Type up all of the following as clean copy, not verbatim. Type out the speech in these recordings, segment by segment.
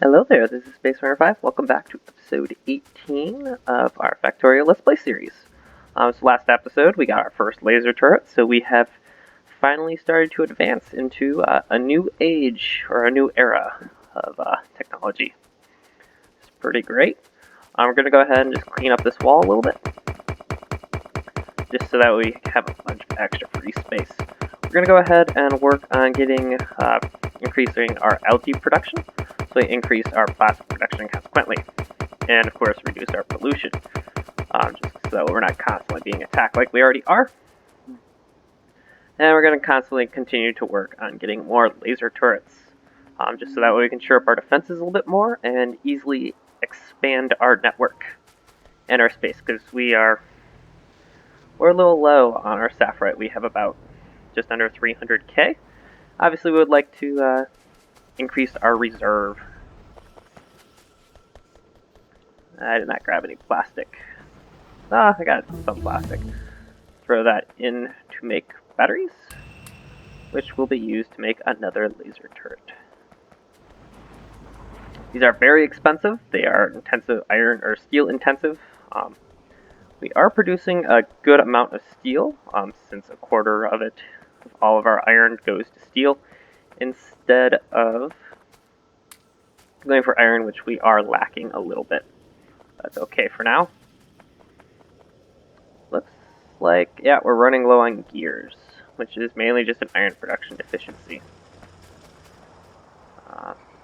Hello there, this is Space Runner 5. Welcome back to episode 18 of our Factorio Let's Play series. So last episode we got our first laser turret, so we have finally started to advance into a new age, or a new era of technology. It's pretty great. We're going to go ahead and just clean up this wall a little bit, just so that we have a bunch of extra free space. We're going to go ahead and work on getting increasing our algae production, so we increase our plastic production consequently, and of course reduce our pollution, just so we're not constantly being attacked like we already are. And we're going to constantly continue to work on getting more laser turrets, just so that way we can shore up our defenses a little bit more and easily expand our network and our space, because we're a little low on our sapphire. We have about just under 300k. Obviously we would like to increase our reserve. I did not grab any plastic. I got some plastic. Throw that in to make batteries, which will be used to make another laser turret. These are very expensive. They are intensive iron or steel intensive. We are producing a good amount of steel, since a quarter of all of our iron goes to steel, instead of going for iron, which we are lacking a little bit. That's okay for now. Looks like, yeah, we're running low on gears, which is mainly just an iron production deficiency.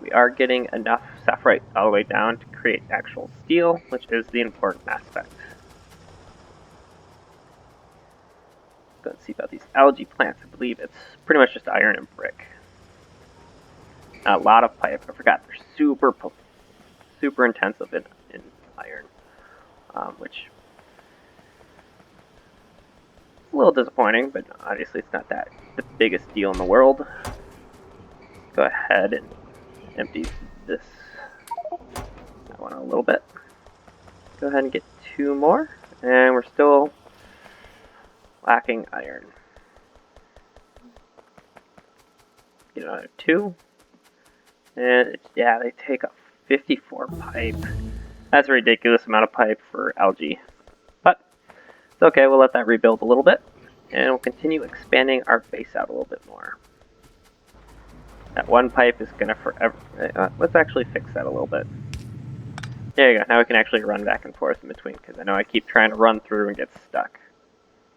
We are getting enough sapphire all the way down to create actual steel, which is the important aspect. Go and see about these algae plants. I believe it's pretty much just iron and brick. A lot of pipe. I forgot they're super intensive in iron, which is a little disappointing, but obviously it's not the biggest deal in the world. Go ahead and empty this one a little bit. Go ahead and get 2 more, and we're still lacking iron. Get another 2. And yeah, they take up 54 pipe. That's a ridiculous amount of pipe for algae. But it's okay, we'll let that rebuild a little bit, and we'll continue expanding our base out a little bit more. That one pipe is gonna forever... let's actually fix that a little bit. There you go, now we can actually run back and forth in between, because I know I keep trying to run through and get stuck.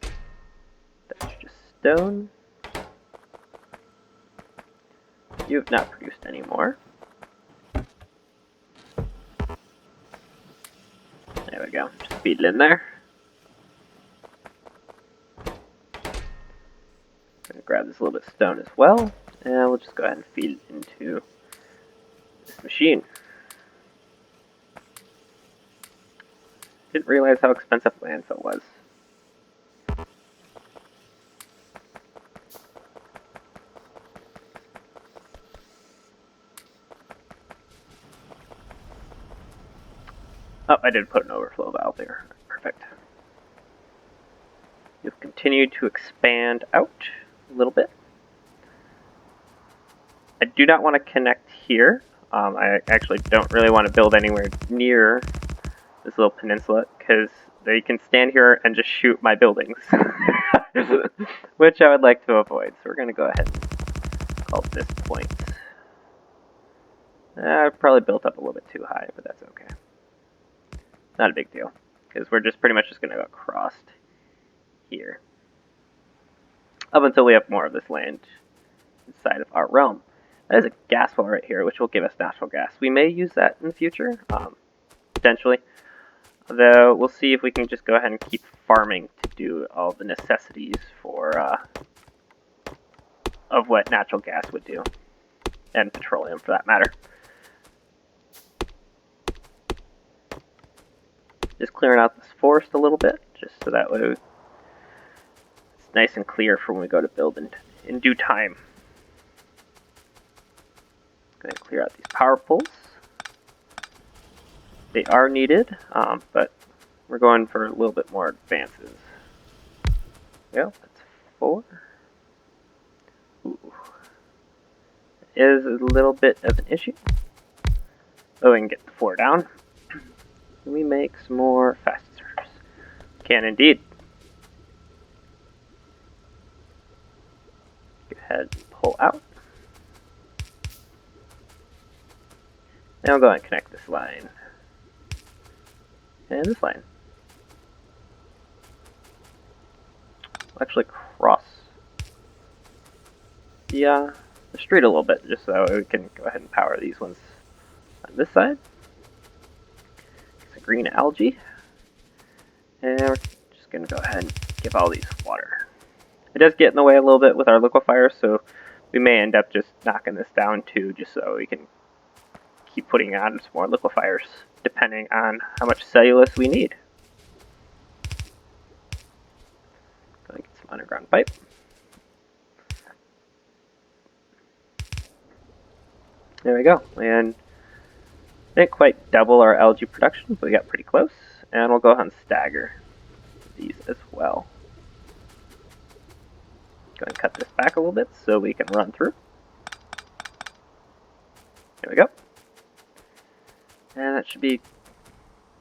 That's just stone. You have not produced any more. There we go, just feed it in there. Gonna grab this little bit of stone as well, and we'll just go ahead and feed it into this machine. Didn't realize how expensive landfill was. Oh, I did put an overflow valve there. Perfect. You've continued to expand out a little bit. I do not want to connect here. I actually don't really want to build anywhere near this little peninsula, because they can stand here and just shoot my buildings, which I would like to avoid. So we're going to go ahead and call this point. I probably built up a little bit too high, but that's okay. Not a big deal, because we're just pretty much just going to go across here up until we have more of this land inside of our realm. That is a gas well right here, which will give us natural gas. We may use that in the future, potentially. Although we'll see if we can just go ahead and keep farming to do all the necessities for of what natural gas would do, and petroleum for that matter. Just clearing out this forest a little bit, just so that way it's nice and clear for when we go to build in due time. Going to clear out these power poles. They are needed, but we're going for a little bit more advances. Well, that's 4. Ooh. It is a little bit of an issue. So we can get the 4 down. Can we make some more fast inserters? Can indeed. Go ahead and pull out. Now we'll go ahead and connect this line. And this line. We'll actually cross the street a little bit, just so we can go ahead and power these ones on this side. It's a green algae. And we're just going to go ahead and give all these water. It does get in the way a little bit with our liquefier, so we may end up just knocking this down too, just so we can keep putting on some more liquefiers, depending on how much cellulose we need. Gonna get some underground pipe. There we go, and didn't quite double our algae production, but we got pretty close, and we'll go ahead and stagger these as well. Go ahead and cut this back a little bit so we can run through. There we go. And that should be,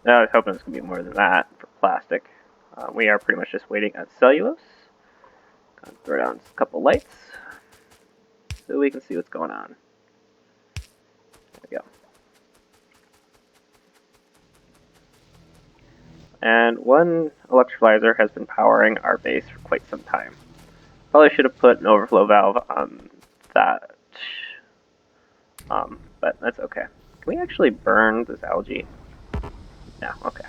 I was hoping it's going to be more than that for plastic. We are pretty much just waiting on cellulose. Go throw down a couple lights so we can see what's going on. There we go. And one electrolyzer has been powering our base for quite some time. Probably should have put an overflow valve on that, but that's okay. Can we actually burn this algae? No, okay.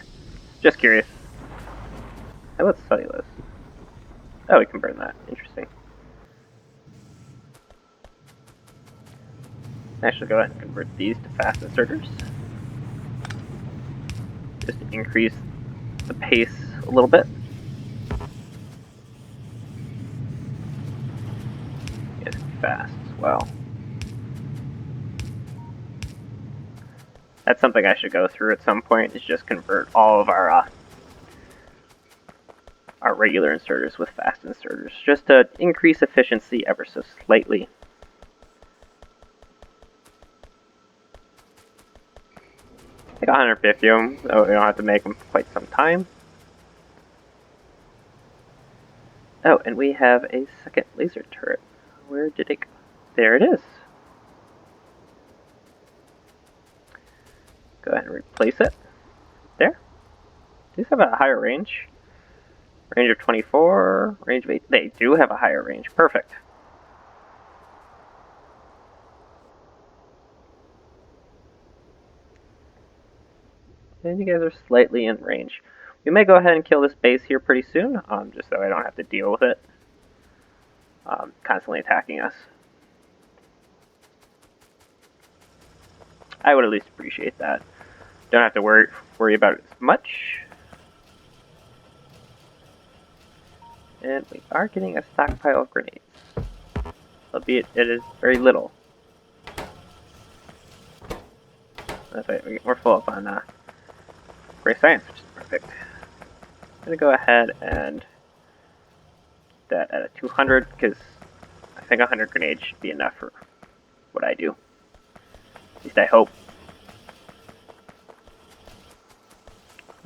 Just curious. How about cellulose? Oh, we can burn that. Interesting. Actually, go ahead and convert these to fast inserters. Just to increase the pace a little bit. Get fast as well. That's something I should go through at some point, is just convert all of our regular inserters with fast inserters, just to increase efficiency ever so slightly. Like 150 of them, so we don't have to make them for quite some time. Oh, and we have a second laser turret. Where did it go? There it is. Go ahead and replace it. There. These have a higher range. Range of 24, range of 8. They do have a higher range. Perfect. And you guys are slightly in range. We may go ahead and kill this base here pretty soon, just so I don't have to deal with it constantly attacking us. I would at least appreciate that. Don't have to worry about it as much. And we are getting a stockpile of grenades, albeit it is very little. That's right, we're full up on gray science, which is perfect. I'm gonna go ahead and keep that at a 200 because I think 100 grenades should be enough for what I do. At least I hope.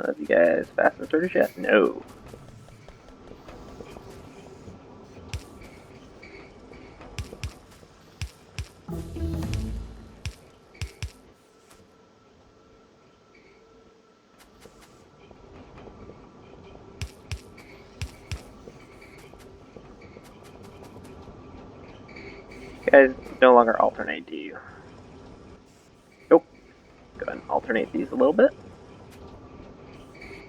Have you guys fast inserters yet? No. You guys no longer alternate, do you? Nope. Go ahead and alternate these a little bit.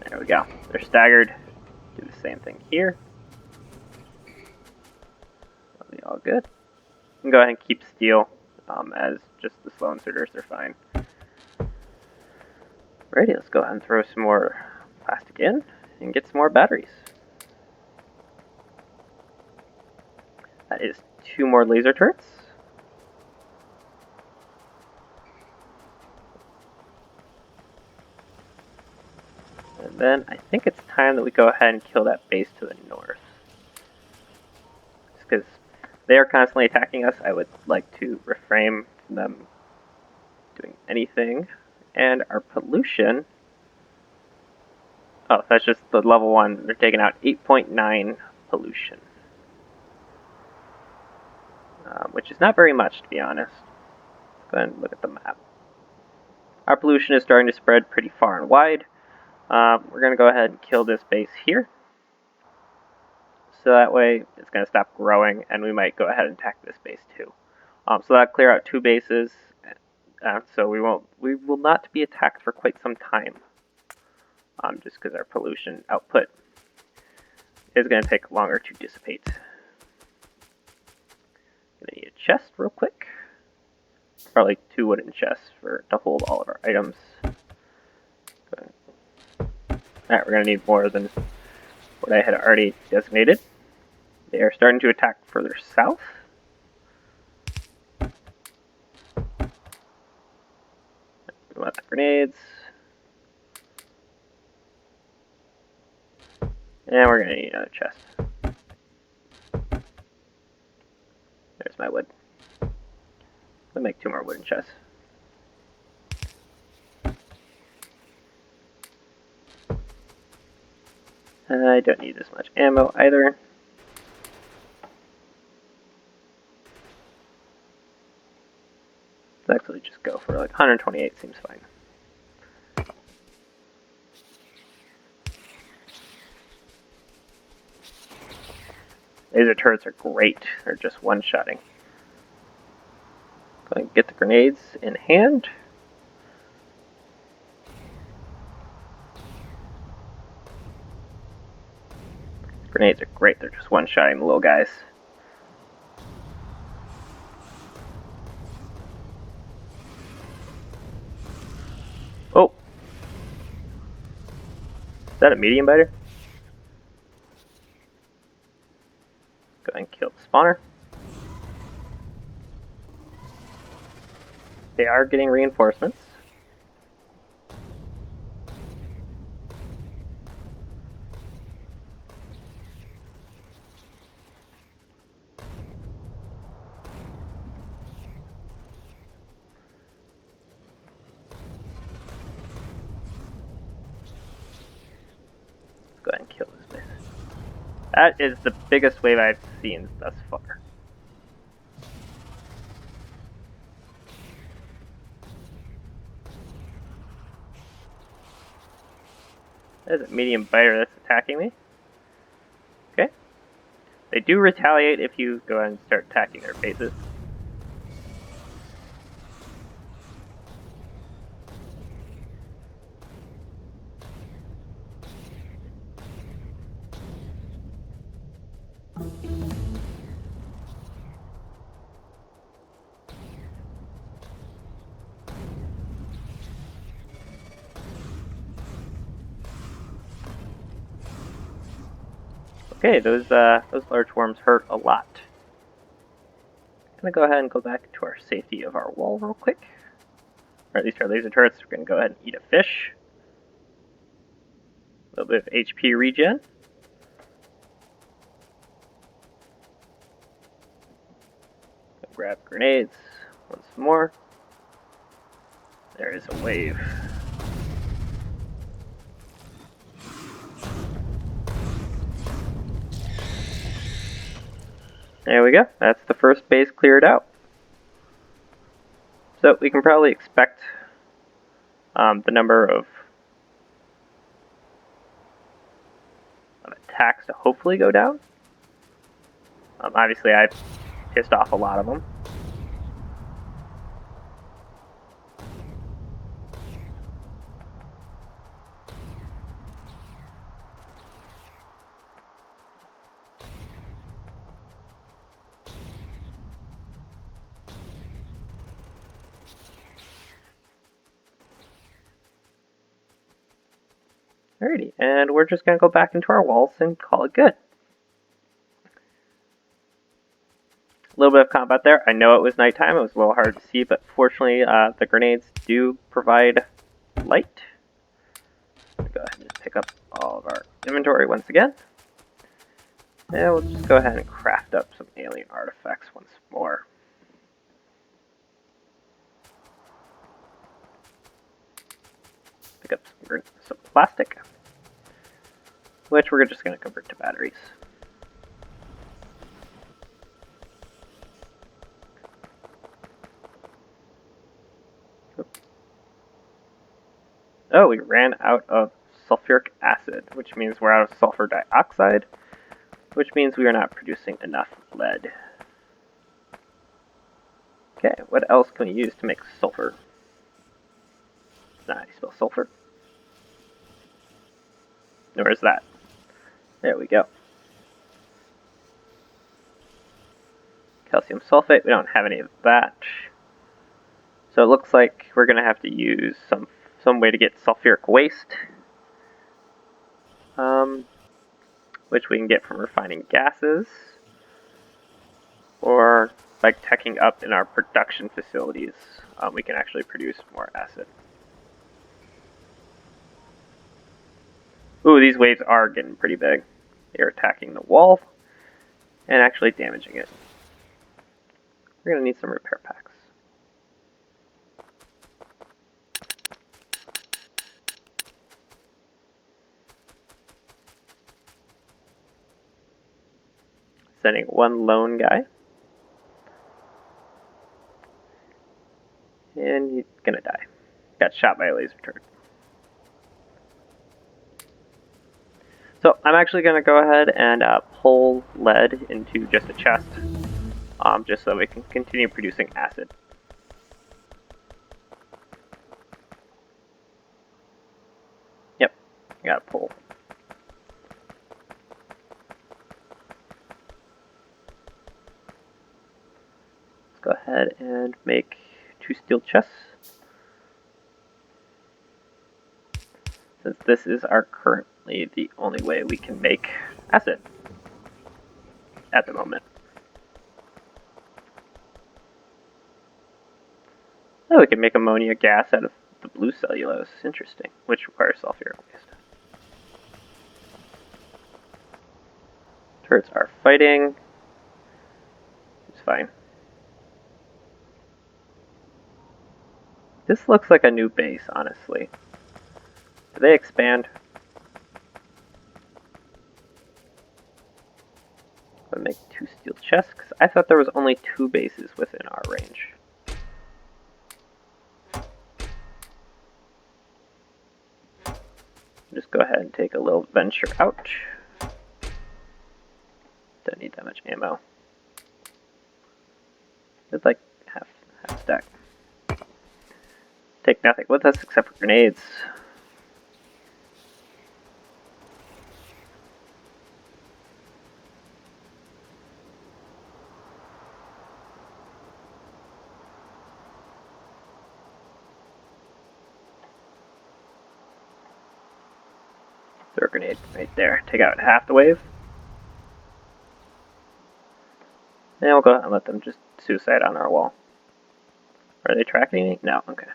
There we go. They're staggered. Do the same thing here. That'll be all good. You can go ahead and keep steel as just the slow inserters. They're fine. Alrighty, let's go ahead and throw some more plastic in and get some more batteries. That is 2 more laser turrets. And then I think it's time that we go ahead and kill that base to the north. Just because they are constantly attacking us, I would like to refrain from them doing anything. And our pollution, oh, that's just the level 1. They're taking out 8.9 pollution. Which is not very much, to be honest. Let's go ahead and look at the map. Our pollution is starting to spread pretty far and wide. We're going to go ahead and kill this base here. So that way it's going to stop growing, and we might go ahead and attack this base too. So that'll clear out 2 bases. So we will not be attacked for quite some time. Just because our pollution output is going to take longer to dissipate. Gonna need a chest real quick. Probably 2 wooden chests to hold all of our items. Alright, we're gonna need more than what I had already designated. They are starting to attack further south. We want the grenades. And we're gonna need another chest. There's my wood. I'll make 2 more wooden chests. I don't need this much ammo either. Let's actually just go for like 128, seems fine. Laser turrets are great. They're just one-shotting. Go ahead and get the grenades in hand. Grenades are great. They're just one-shotting the little guys. Oh! Is that a medium biter? Go ahead and kill the spawner. They are getting reinforcements. Go ahead and kill this base. That is the biggest wave I've seen thus far. There's a medium biter that's attacking me. Okay. They do retaliate if you go ahead and start attacking their bases. Okay, those large worms hurt a lot. I'm gonna go ahead and go back to our safety of our wall real quick. Or at least our laser turrets. We're gonna go ahead and eat a fish. A little bit of HP regen. Grab grenades once more. There is a wave. There we go. That's the first base cleared out. So we can probably expect the number of attacks to hopefully go down. Obviously, I pissed off a lot of them. Alrighty, and we're just going to go back into our walls and call it good. A little bit of combat there. I know it was nighttime, it was a little hard to see, but fortunately the grenades do provide light. Go ahead and just pick up all of our inventory once again. And we'll just go ahead and craft up some alien artifacts once more. convert some plastic, which we're just going to convert to batteries. Oh, we ran out of sulfuric acid, which means we're out of sulfur dioxide, which means we are not producing enough lead. Okay, what else can we use to make sulfur? How do you spell sulfur? Where's that? There we go. Calcium sulfate, we don't have any of that. So it looks like we're going to have to use some way to get sulfuric waste, which we can get from refining gases, or by teching up in our production facilities, we can actually produce more acid. Ooh, these waves are getting pretty big. They're attacking the wall and actually damaging it. We're going to need some repair packs. Sending one lone guy. And he's gonna die. Got shot by a laser turret. So I'm actually gonna go ahead and pull lead into just a chest, just so we can continue producing acid. Yep, gotta pull. Let's go ahead and make 2 steel chests. Since this is currently the only way we can make acid at the moment. Oh, we can make ammonia gas out of the blue cellulose. Interesting. Which requires sulfuric waste. Turrets are fighting. It's fine. This looks like a new base, honestly. Do they expand? I'm gonna make 2 steel chests, because I thought there was only 2 bases within our range. Just go ahead and take a little venture out. Don't need that much ammo. It's like half stack. Take nothing with us except for grenades. Throw a grenade right there. Take out half the wave. And we'll go ahead and let them just suicide on our wall. Are they tracking me? No, okay.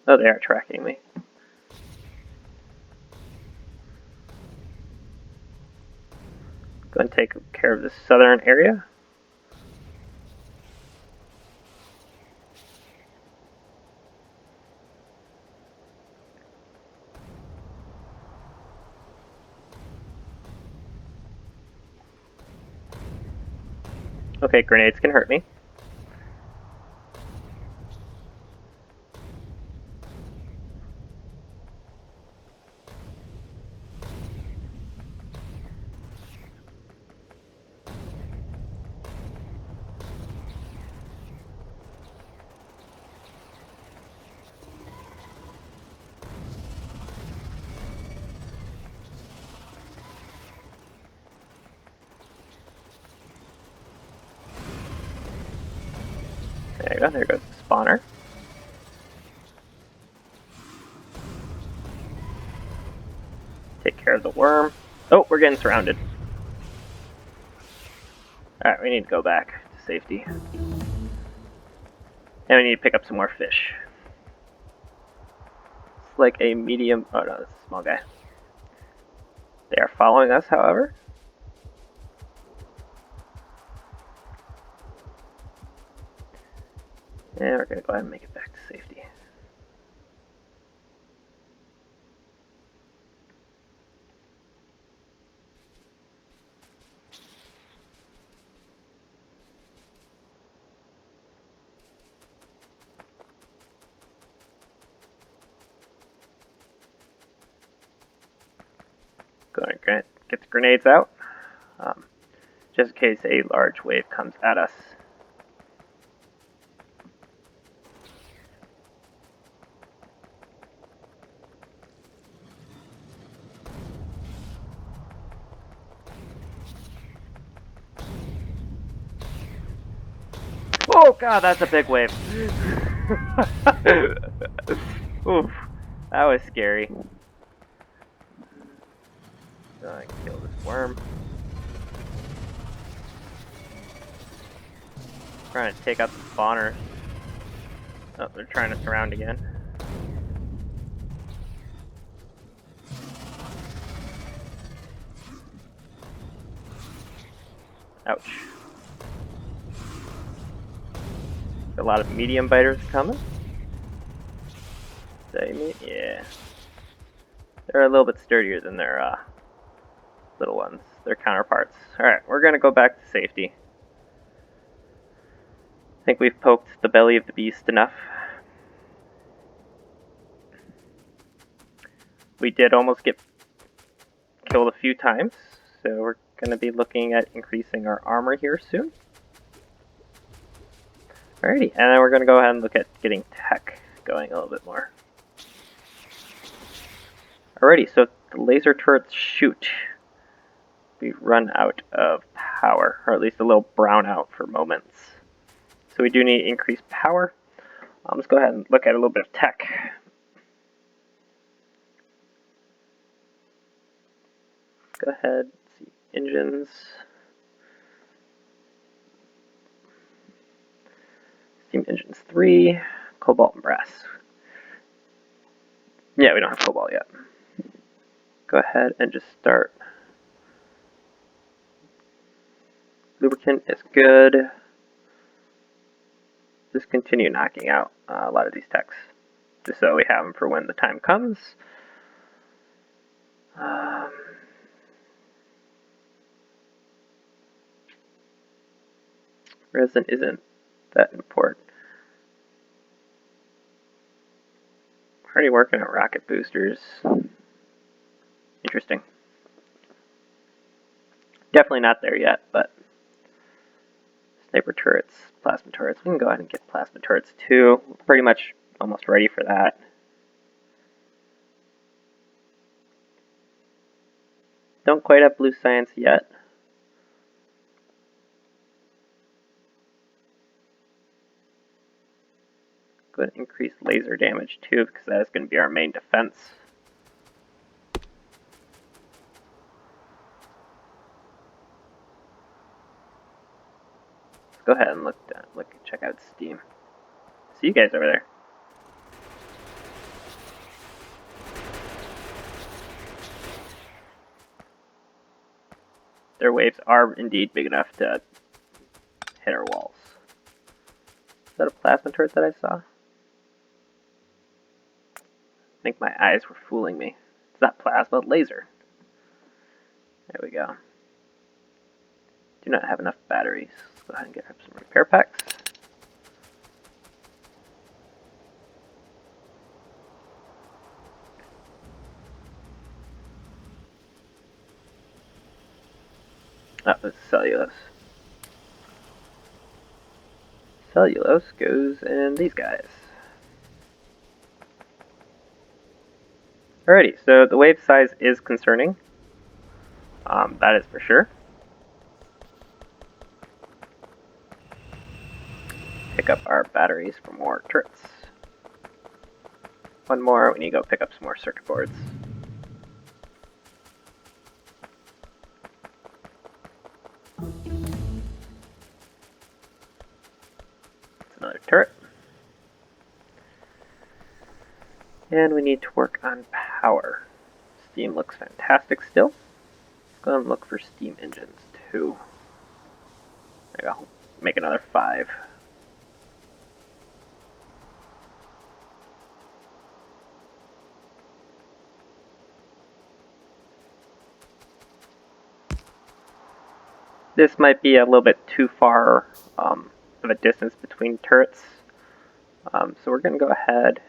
Oh, they are tracking me. Go and take care of the southern area. Okay, grenades can hurt me. There you go, there goes the spawner. Take care of the worm. Oh, we're getting surrounded. Alright, we need to go back to safety. And we need to pick up some more fish. It's like a medium... Oh no, this is a small guy. They are following us, however. And we're going to go ahead and make it back to safety. its grenades out, just in case a large wave comes at us. Oh god, that's a big wave. Oof, that was scary. So I can kill this worm. Trying to take out the spawners. Oh, they're trying to surround again. Ouch. A lot of medium biters coming. Yeah. They're a little bit sturdier than their little ones, their counterparts. Alright, we're gonna go back to safety. I think we've poked the belly of the beast enough. We did almost get killed a few times, so we're gonna be looking at increasing our armor here soon. Alrighty, and then we're gonna go ahead and look at getting tech going a little bit more. Alrighty, so the laser turrets shoot. We run out of power, or at least a little brown out for moments. So we do need increased power. Let's go ahead and look at a little bit of tech. Go ahead, see engines. Steam engines 3, cobalt and brass. Yeah, we don't have cobalt yet. Go ahead and just start. Lubricant is good. Just continue knocking out a lot of these techs, just so we have them for when the time comes. Resin isn't that important. Already working on rocket boosters. Interesting. Definitely not there yet, but sniper turrets, plasma turrets. We can go ahead and get plasma turrets too. We're pretty much almost ready for that. Don't quite have blue science yet. Go ahead and increase laser damage too, because that is going to be our main defense. Let's go ahead and check out Steam. See you guys over there. Their waves are indeed big enough to hit our walls. Is that a plasma turret that I saw? I think my eyes were fooling me. It's not plasma, laser. There we go. Do not have enough batteries. Let's go ahead and get some repair packs. Oh, this is cellulose. Cellulose goes in these guys. Alrighty, so the wave size is concerning. That is for sure. Pick up our batteries for more turrets. One more, we need to go pick up some more circuit boards. That's another turret. And we need to work on power. Steam looks fantastic still. Let's go and look for steam engines too. There we go. Make another 5. This might be a little bit too far of a distance between turrets. So we're going to go ahead.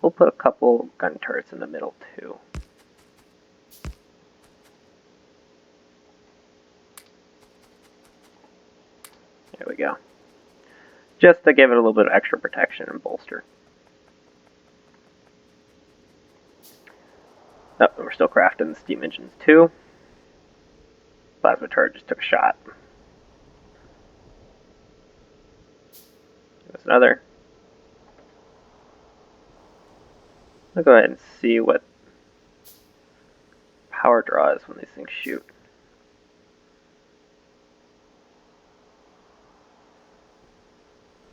We'll put a couple gun turrets in the middle too. There we go. Just to give it a little bit of extra protection and bolster. Oh, and we're still crafting the steam engines too. Plasma turret just took a shot. There's another. I'll go ahead and see what power draw is when these things shoot.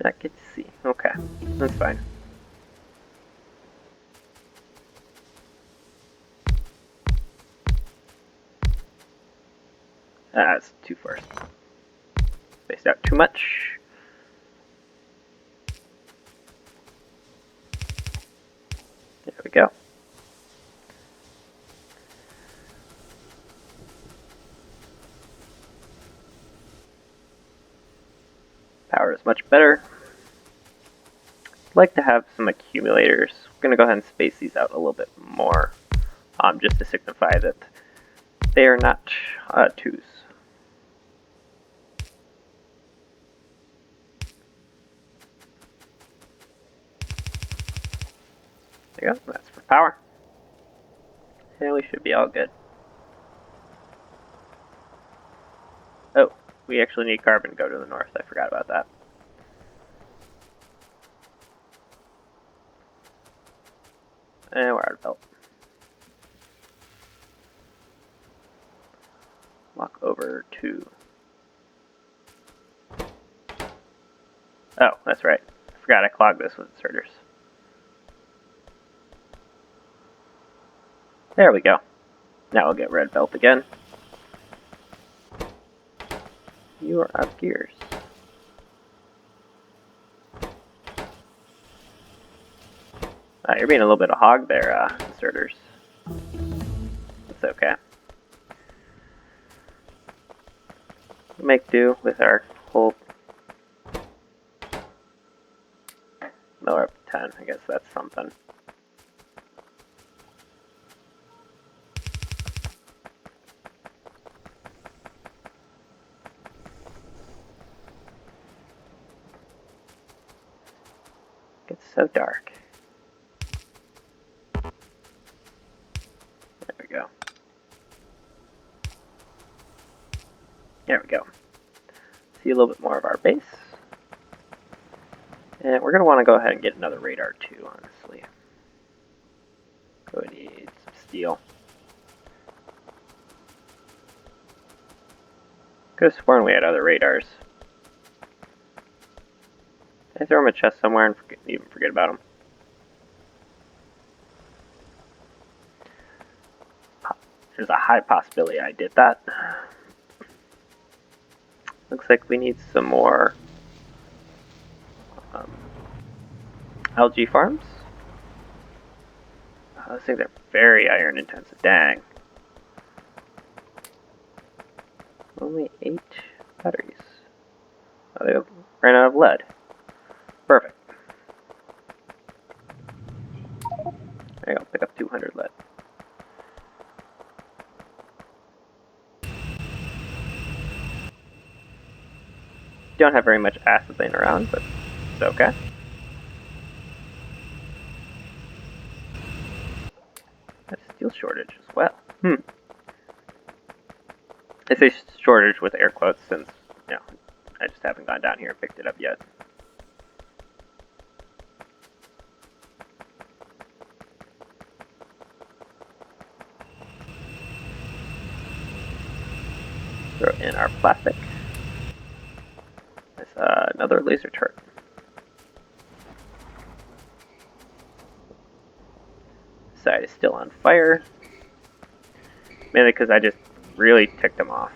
I get to see. Okay, that's fine. That's too far. Spaced out too much. There we go. Power is much better. I'd like to have some accumulators. I'm going to go ahead and space these out a little bit more, just to signify that they are not twos. There you go, that's for power. And we should be all good. Oh, we actually need carbon to go to the north. I forgot about that. And we're out of belt. Walk over to... Oh, that's right. I forgot I clogged this with inserters. There we go. Now we'll get red belt again. You are out of gears. You're being a little bit of a hog there, inserters. It's okay. Make do with our whole miller up to 10. I guess that's something. It's so dark. There we go. There we go. See a little bit more of our base. And we're going to want to go ahead and get another radar too, honestly. We need some steel. Could have sworn we had other radars. Did I throw them in a chest somewhere and even forget about them? There's a high possibility I did that. Looks like we need some more algae farms. I think they're very iron intensive. Dang. Only 8 batteries. Oh, they ran out of lead. Perfect. There you go, pick up 200 lead. Don't have very much acid laying around, but it's okay. That's steel shortage as well. I say shortage with air quotes since, you know, I just haven't gone down here and picked it up yet. Throw in our plastic. There's another laser turret. Side is still on fire. Mainly because I just really ticked them off.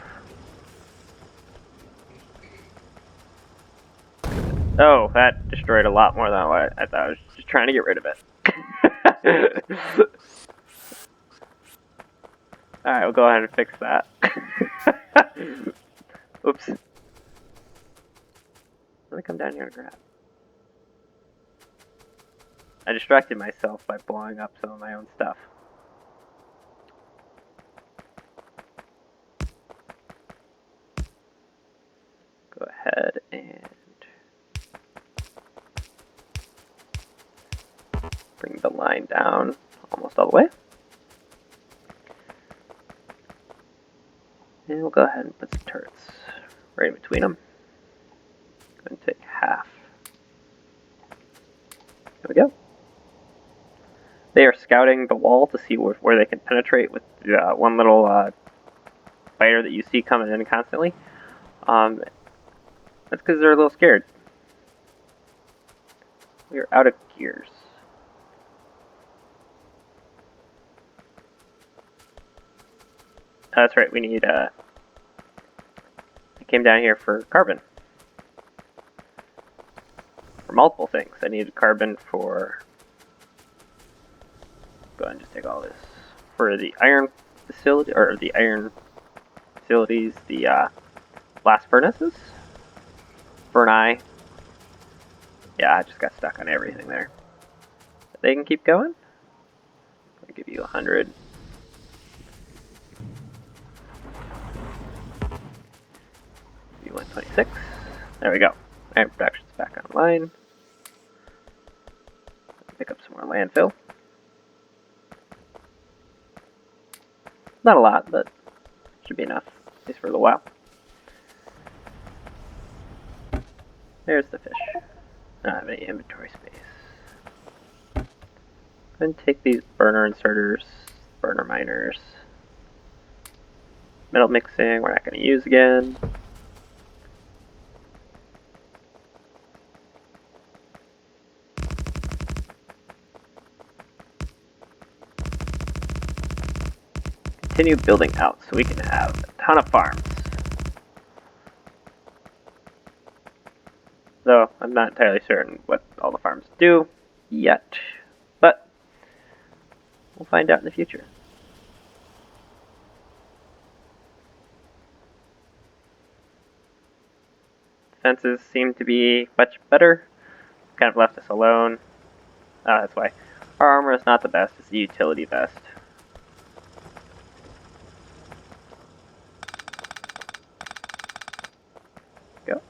Oh, that destroyed a lot more than what I thought. I was just trying to get rid of it. Alright, we'll go ahead and fix that. Oops. Let me come down here and grab. I distracted myself by blowing up some of my own stuff. Go ahead and bring the line down almost all the way. And we'll go ahead and put some turrets right in between them. Go ahead and take half. There we go. They are scouting the wall to see where they can penetrate with one little fighter that you see coming in constantly. That's because they're a little scared. We are out of gears. That's right, we need, I came down here for carbon. For multiple things. I needed carbon for, go ahead and just take all this. For the iron facility, or the iron facilities, the blast furnaces. Furnace. Yeah, I just got stuck on everything there. They can keep going. I'll give you 100. Give you 126. There we go. Iron production's back online. Pick up some more landfill. Not a lot, but should be enough, at least for a little while. There's the fish. I don't have any inventory space. Then take these burner inserters, burner miners. Metal mixing, we're not going to use again. Continue building out so we can have a ton of farms. Though I'm not entirely certain what all the farms do yet, but we'll find out in the future. Fences seem to be much better. Kind of left us alone. That's why. Our armor is not the best, it's the utility vest. Go.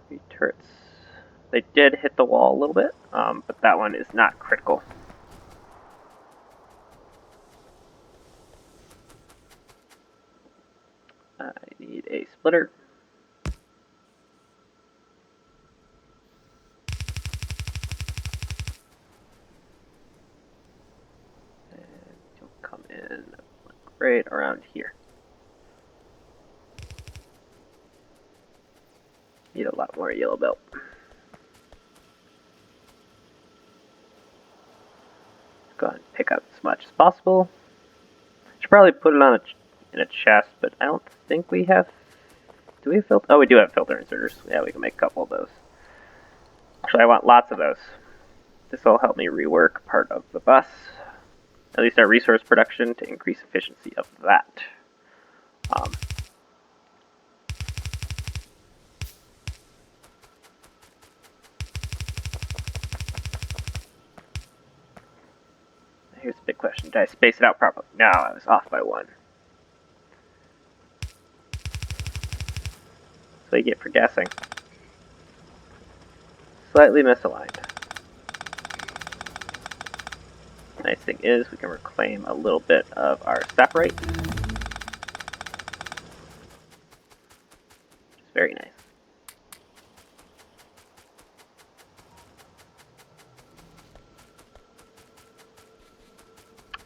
3 turrets. They did hit the wall a little bit, but that one is not critical. I need a splitter. And you'll come in right around here. Need a lot more yellow belt. Go ahead and pick up as much as possible. Should probably put it on in a chest, but I don't think we have. Do we have filter? Oh, we do have filter inserters. Yeah, we can make a couple of those. Actually, I want lots of those. This will help me rework part of the bus. At least our resource production to increase efficiency of that. Here's the big question. Did I space it out properly? No, I was off by 1. So you get for guessing. Slightly misaligned. Nice thing is we can reclaim a little bit of our saprite. Which is very nice.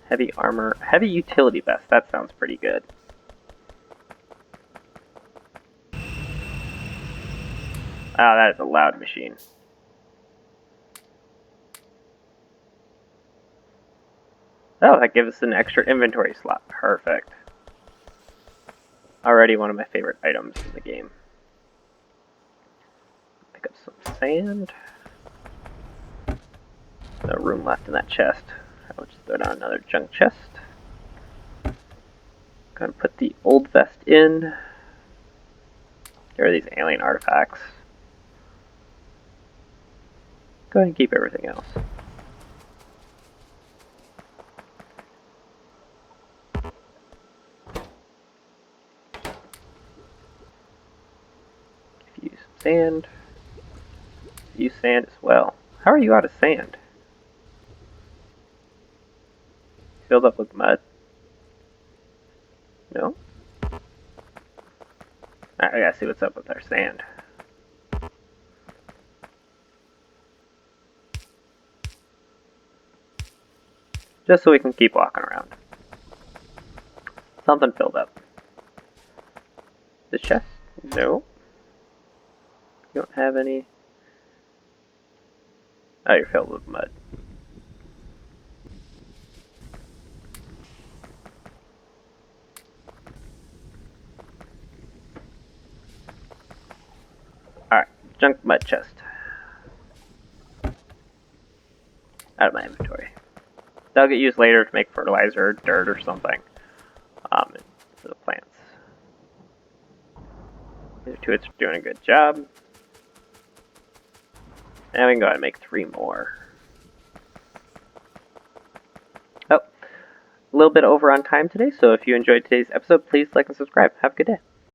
Heavy armor, heavy utility vest, that sounds pretty good. Ah, that is a loud machine. Oh, that gives us an extra inventory slot. Perfect. Already one of my favorite items in the game. Pick up some sand. No room left in that chest. I'll just throw down another junk chest. Gonna put the old vest in. There are these alien artifacts. Go ahead and keep everything else. Use sand. Use sand as well. How are you out of sand? Filled up with mud? No? I gotta see what's up with our sand. Just so we can keep walking around. Something filled up. This chest? No. You don't have any. Oh, you're filled with mud. Alright, junk mud chest. Out of my inventory. That'll get used later to make fertilizer or dirt or something. For the plants. These two are doing a good job. And we can go ahead and make 3 more. Oh, a little bit over on time today, so if you enjoyed today's episode, please like and subscribe. Have a good day.